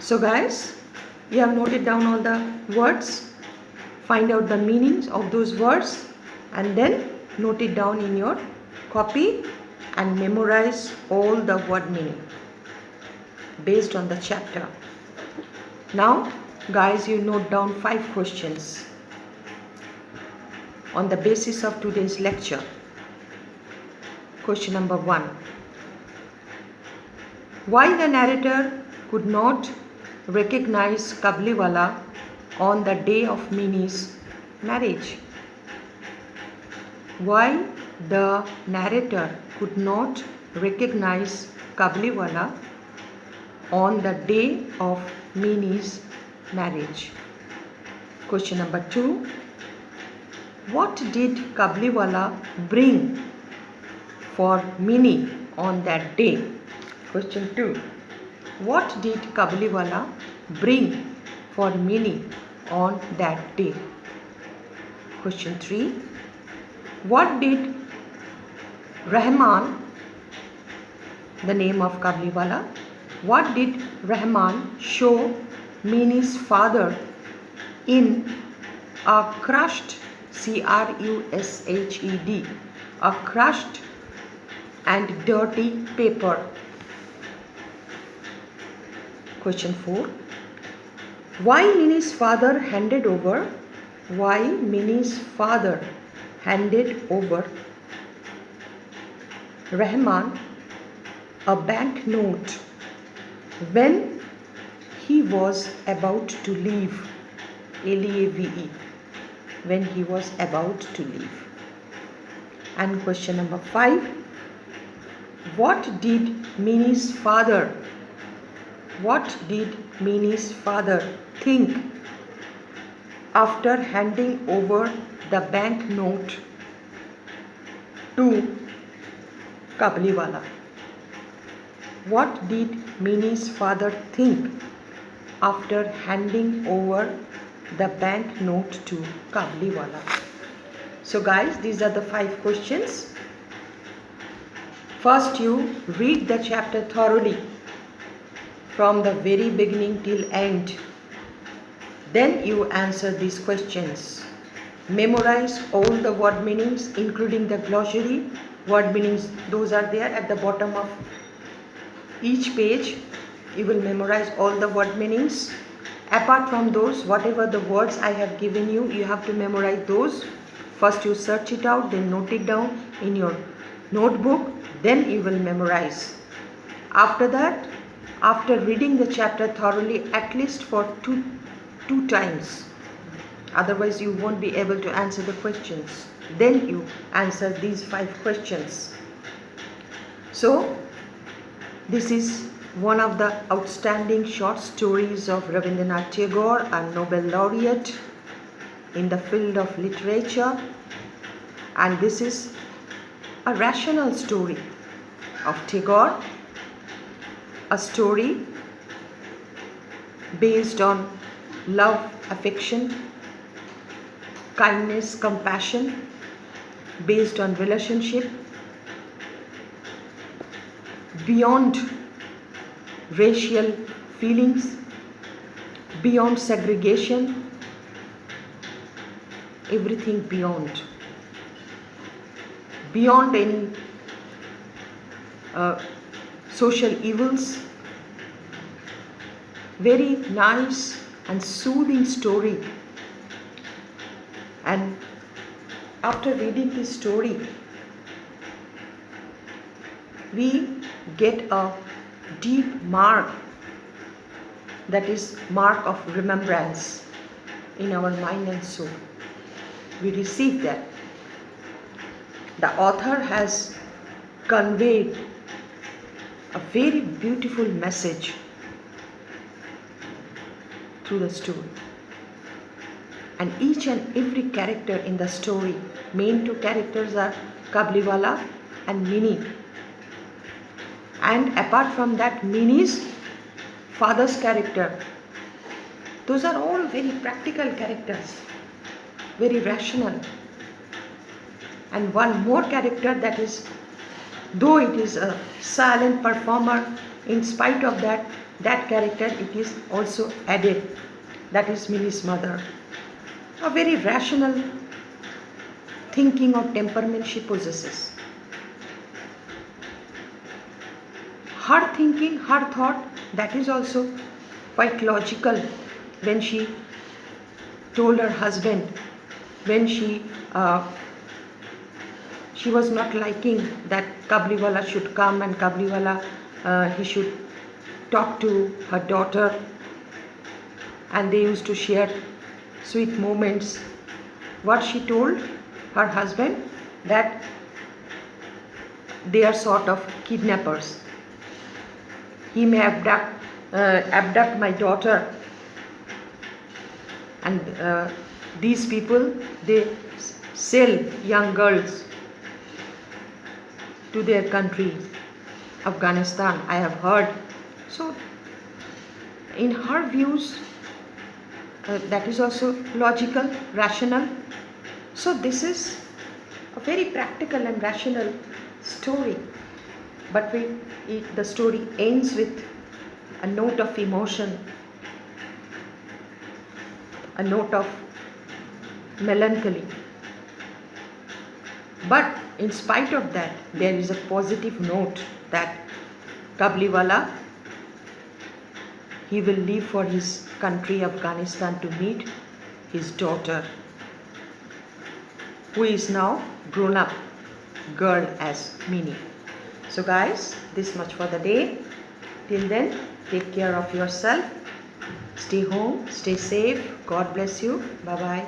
So guys, you have noted down all the words. Find out the meanings of those words and then note it down in your copy and memorize all the word meaning based on the chapter. Now guys, you note down 5 questions on the basis of today's lecture. Question number 1. Why the narrator could not recognize Kabliwala on the day of Mini's marriage? Why the narrator could not recognize Kabliwala on the day of Mini's marriage? Question number 2. What did Kabliwala bring for Mini on that day? Question 2. What did Kabliwala bring for Mini on that day? Question 3. What did Rahman, the name of Kabliwala, what did Rahman show Mini's father in a crushed, crushed, a crushed and dirty paper? Question 4. Why Mini's father handed over Rahman a banknote when he was about to leave, L-E-A-V-E, when he was about to leave? And question number 5. What did Mini's father think after handing over the banknote to Kabliwala? What did Mini's father think after handing over the banknote to Kabliwala? So guys, these are the 5 questions. First, you read the chapter thoroughly from the very beginning till end. Then you answer these questions. Memorize all the word meanings, including the glossary word meanings. Those are there at the bottom of each page. You will memorize all the word meanings. Apart from those, whatever the words I have given you, you have to memorize those. First you search it out, then note it down in your notebook, then you will memorize. After that, after reading the chapter thoroughly at least for two times, otherwise you won't be able to answer the questions, then you answer these 5 questions. So this is one of the outstanding short stories of Rabindranath Tagore, a Nobel laureate in the field of literature, and this is a rational story of Tagore, a story based on love, affection, kindness, compassion, based on relationship, beyond racial feelings, beyond segregation, everything beyond any social evils. Very nice and soothing story. And after reading this story, we get a deep mark, that is mark of remembrance in our mind and soul. We receive that. The author has conveyed a very beautiful message through the story. And each and every character in the story, main 2 characters are Kabliwala and Mini. And apart from that, Mini's father's character, those are all very practical characters, very rational. And one more character, that is, though it is a silent performer, in spite of that, that character it is also added. That is Minnie's mother. A very rational thinking or temperament she possesses. Her thinking, her thought, that is also quite logical when she told her husband, when she was not liking that Kabliwala should come and Kabliwala he should talk to her daughter, and they used to share sweet moments. What she told her husband, that they are sort of kidnappers. He may abduct my daughter, and these people, they sell young girls to their country, Afghanistan, I have heard. So in her views, that is also logical, rational. So this is a very practical and rational story, but the story ends with a note of emotion, a note of melancholy. But in spite of that, there is a positive note that Kabliwala, he will leave for his country Afghanistan to meet his daughter, who is now grown up girl as Minnie. So guys, this much for the day. Till then, take care of yourself. Stay home, stay safe. God bless you. Bye bye.